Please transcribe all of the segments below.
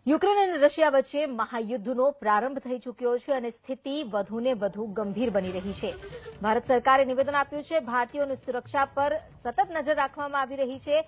Ukraine અને Russia વચ્ચે મહાયુદ્ધનો પ્રારંભ થઈ ચૂક્યો છે અને સ્થિતિ વધુને વધુ ગંભીર બની રહી છે. ભારત સરકારે નિવેદન આપ્યું છે. ભારતીયોની સુરક્ષા પર સતત નજર રાખવામાં આવી રહી છે.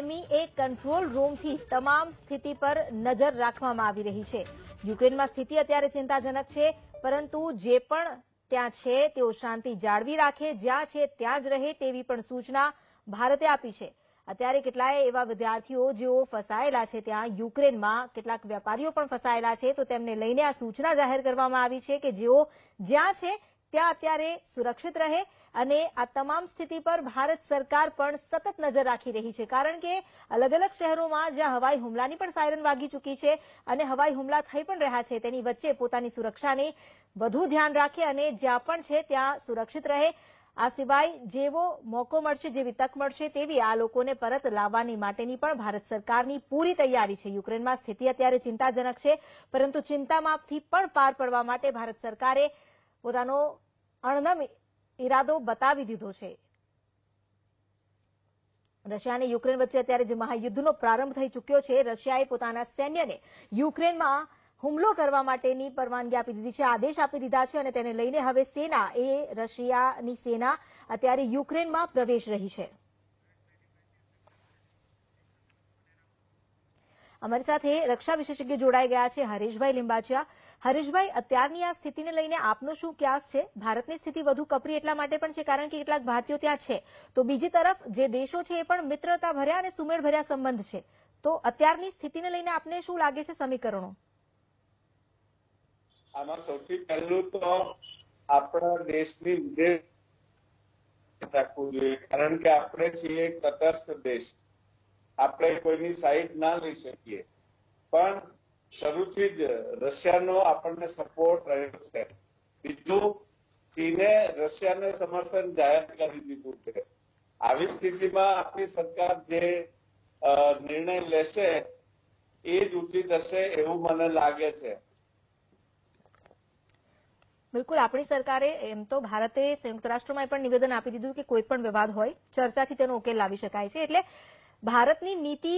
MEA કંટ્રોલ રૂમથી તમામ સ્થિતિ પર નજર રાખવામાં આવી રહી છે. યુક્રેનમાં સ્થિતિ અત્યારે ચિંતાજનક છે, પરંતુ જે પણ ત્યાં છે તેઓ શાંતિ જાળવી રાખે, જ્યાં છે ત્યાં જ રહે તેવી પણ સૂચના ભારતે આપી છે. અત્યારે કેટલાય એવા વિદ્યાર્થીઓ જેઓ ફસાયેલા છે ત્યાં યુક્રેનમાં, કેટલાક વેપારીઓ પણ ફસાયેલા છે, તો તેમને લઈને આ સૂચના જાહેર કરવામાં આવી છે કે જેઓ જ્યાં છે ત્યાં અત્યારે સુરક્ષિત રહે. અને આ તમામ સ્થિતિ પર ભારત સરકાર પણ સતત નજર રાખી રહી છે, કારણ કે અલગ અલગ શહેરોમાં જ્યાં હવાઈ હુમલાની પણ સાયરન વાગી ચૂકી છે અને હવાઈ હુમલા થઈ પણ રહ્યા છે, તેની વચ્ચે પોતાની સુરક્ષાને વધુ ધ્યાન રાખે અને જ્યાં પણ છે ત્યાં સુરક્ષિત રહે. આ સિવાય જેવો મોકો મળશે, જેવી તક મળશે તેવી આ લોકોને પરત લાવવાની માટેની પણ ભારત સરકારની પૂરી તૈયારી છે. યુક્રેનમાં સ્થિતિ અત્યારે ચિંતાજનક છે, પરંતુ ચિંતામાંથી પણ પાર પડવા માટે ભારત સરકારે પોતાનો અણનમ ઇરાદો બતાવી દીધો છે. રશિયા અને યુક્રેન વચ્ચે અત્યારે જે મહાયુદ્ધનો પ્રારંભ થઈ ચૂક્યો છે, રશિયાએ પોતાના સૈન્યને યુક્રેનમાં હુમલો કરવા માટેની પરવાનગી આપી દીધી છે, આદેશ આપી દીધા છે અને તેને લઈને હવે રશિયાની સેના અત્યારે યુક્રેનમાં પ્રવેશ રહી છે. અમારી સાથે રક્ષા વિશેષજ્ઞ જોડાઈ ગયા છે હરેશભાઈ લિંબાચિયા. હરેશભાઈ, અત્યારની આ સ્થિતિને લઈને આપનો શું ક્યાસ છે? ભારતની સ્થિતિ વધુ કપરી એટલા માટે પણ છે કારણ કે કેટલાક ભારતીયો ત્યાં છે, તો બીજી તરફ જે દેશો છે એ પણ મિત્રતા ભર્યા અને સુમેળ ભર્યા સંબંધ છે, તો અત્યારની સ્થિતિને લઈને આપને શું લાગે છે સમીકરણો? આમાં સૌથી પહેલું તો આપણા દેશની વિદેશ રાખવું જોઈએ, કારણ કે આપણે છીએ એક તટસ્થ દેશ. આપણે કોઈની સાઈડ ના લઈ શકીએ, પણ શરૂથી જ રશિયાનો આપણને સપોર્ટ રહ્યો છે. બીજું, ચીને રશિયાને સમર્થન જાહેર કરી દીધું છે. આવી સ્થિતિમાં આપણી સરકાર જે નિર્ણય લેશે એ જ ઉચિત હશે એવું મને લાગે છે. બિલકુલ, આપણી સરકારે એમ તો ભારતે સંયુક્ત રાષ્ટ્રમાં પણ નિવેદન આપી દીધું કે કોઈ પણ વિવાદ હોય ચર્ચાથી તેનો ઉકેલ લાવી શકાય છે. એટલે ભારતની નીતિ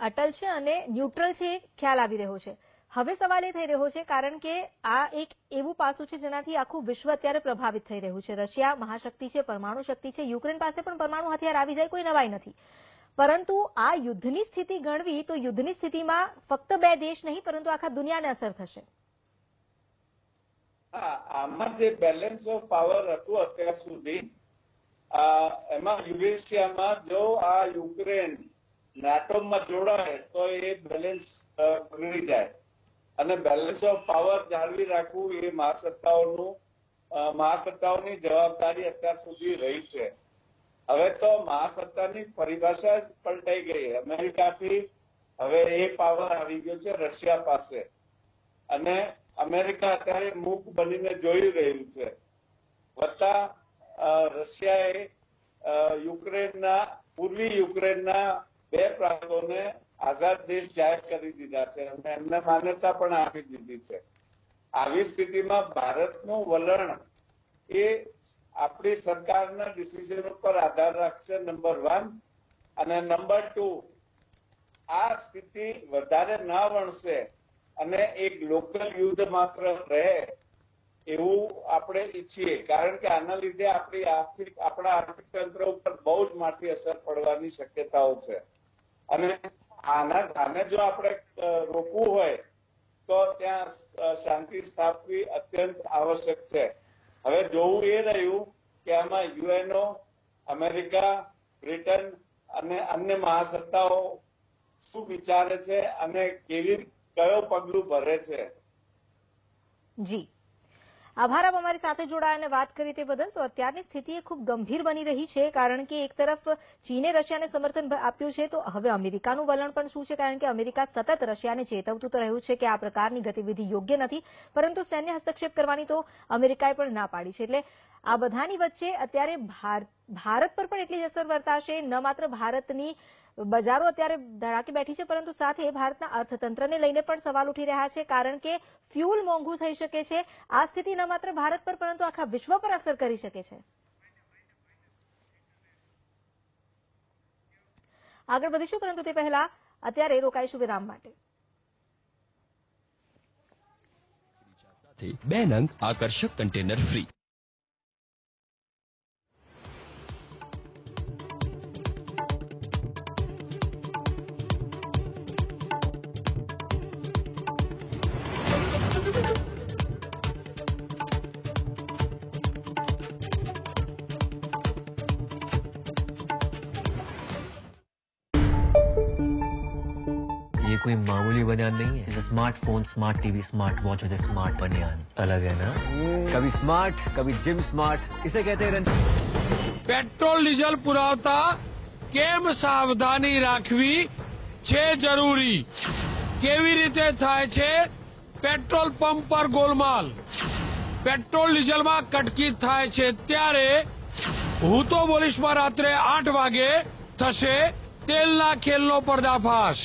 અટલ છે અને ન્યુટ્રલ છે, ખ્યાલ આવી રહ્યો છે. હવે સવાલ એ થઈ રહ્યો છે કારણ કે આ એક એવું પાસું છે જેનાથી આખું વિશ્વ અત્યારે પ્રભાવિત થઈ રહ્યું છે. રશિયા મહાશક્તિ છે, પરમાણુ શક્તિ છે, યુક્રેન પાસે પણ પરમાણુ હથિયાર આવી જાય કોઈ નવાઈ નથી, પરંતુ આ યુદ્ધની સ્થિતિ ગણવી તો યુદ્ધની સ્થિતિમાં ફક્ત બે દેશ નહીં પરંતુ આખા દુનિયાને અસર થશે. આમાં જે બેલેન્સ ઓફ પાવર હતું અત્યાર સુધી, એમાં યુરેશિયામાં જો આ યુક્રેન નાટોમાં જોડાય તો એ બેલેન્સ બગડી જાય અને બેલેન્સ ઓફ પાવર જાળવી રાખવું એ મહાસત્તાઓની જવાબદારી અત્યાર સુધી રહી છે. હવે તો મહાસત્તાની પરિભાષા જ પલટાઈ ગઈ. અમેરિકાથી હવે એ પાવર આવી ગયો છે રશિયા પાસે અને અમેરિકા અત્યારે મૂક બનીને જોઈ રહ્યું છે. વત્તા રશિયાએ પૂર્વી યુક્રેનના 2 પ્રાંતોને આઝાદ દેશ જાહેર કરી દીધા છે અને એમને માન્યતા પણ આપી દીધી છે. આવી સ્થિતિમાં ભારતનું વલણ એ આપણી સરકારના ડિસિઝન ઉપર આધાર રાખશે, નંબર 1. અને નંબર 2, આ સ્થિતિ વધારે ના વણશે અને એક લોકલ યુદ્ધ માત્ર રહે એવું આપણે ઈચ્છીએ, કારણ કે આના લીધે આપણા આર્થિક તંત્ર ઉપર બહુ જ માઠી અસર પડવાની શક્યતાઓ છે અને આને જો આપણે રોકવું હોય તો ત્યાં શાંતિ સ્થાપવી અત્યંત આવશ્યક છે. હવે જોવું એ રહ્યું કે આમાં યુએનઓ, અમેરિકા, બ્રિટન અને અન્ય મહાસત્તાઓ શું વિચારે છે અને કયો પગલું ભરે છે. જી, આભાર આપ અમારી સાથે જોડાયા અને વાત કરી તે બદલ. તો અત્યારની સ્થિતિ એ ખૂબ ગંભીર બની રહી છે કારણ કે એક તરફ ચીને રશિયાને સમર્થન આપ્યું છે, તો હવે અમેરિકાનું વલણ પણ શું છે, કારણ કે અમેરિકા સતત રશિયાને ચેતવતું તો રહ્યું છે કે આ પ્રકારની ગતિવિધિ યોગ્ય નથી, પરંતુ સૈન્ય હસ્તક્ષેપ કરવાની તો અમેરિકાએ પણ ના પાડી છે. એટલે આ બધાની વચ્ચે અત્યારે ભારત પર પણ એટલી જ અસર વર્તાશે. ન માત્ર ભારતની બજારો અત્યારે ધડાકી બેઠી છે, પરંતુ સાથે ભારતના અર્થતંત્રને લઈને પણ સવાલ ઉઠી રહ્યા છે, કારણ કે ફ્યુલ મોંઘું થઈ શકે છે. આ સ્થિતિ ન માત્ર ભારત પર પરંતુ આખા વિશ્વ પર અસર કરી શકે છે. આગળ વધીશું, પરંતુ તે પહેલા અત્યારે રોકાઈશું વિરામ માટે. 2 નંગ આકર્ષક કન્ટેનર ફ્રી. ये कोई मामूली बनियान नहीं है. Smartphone, smart TV, smart watch और स्मार्ट बनियान अलग है ना. कभी स्मार्ट, कभी जिम स्मार्ट. इसे कहते हैं પેટ્રોલ ડીઝલ પુરાવતા કેમ સાવધાની રાખવી છે જરૂરી. કેવી રીતે થાય છે પેટ્રોલ પંપ પર ગોલમાલ. પેટ્રોલ ડીઝલમાં કટકી થાય છે ત્યારે હું તો બોલીશમાં રાત્રે 8 વાગે થશે તેલના ખેલનો પર્દાફાશ.